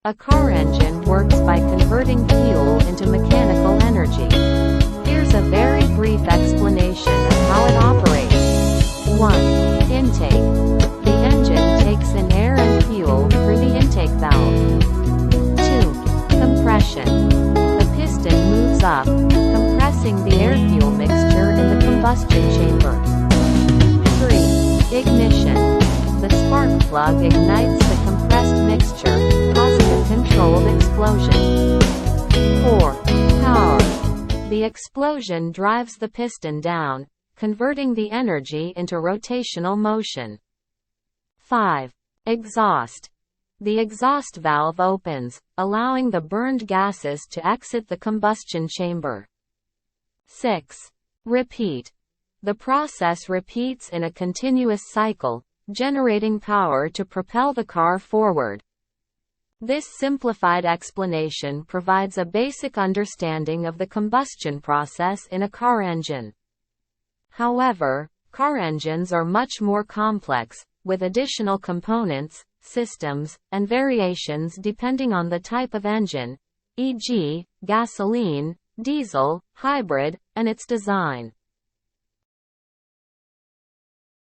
A car engine works by converting fuel into mechanical energy. Here's a very brief explanation of how it operates. 1. Intake. The engine takes in air and fuel through the intake valve. 2. Compression. The piston moves up, compressing the air-fuel mixture in the combustion chamber. 3. Ignition. The spark plug ignites the compressed mixture, causing a controlled explosion. 4. Power. The explosion drives the piston down, converting the energy into rotational motion. 5. Exhaust. The exhaust valve opens, allowing the burned gases to exit the combustion chamber. 6. Repeat. The process repeats in a continuous cycle, generating power to propel the car forward. This simplified explanation provides a basic understanding of the combustion process in a car engine. However, car engines are much more complex, with additional components, systems, and variations depending on the type of engine, e.g., gasoline, diesel, hybrid, and its design.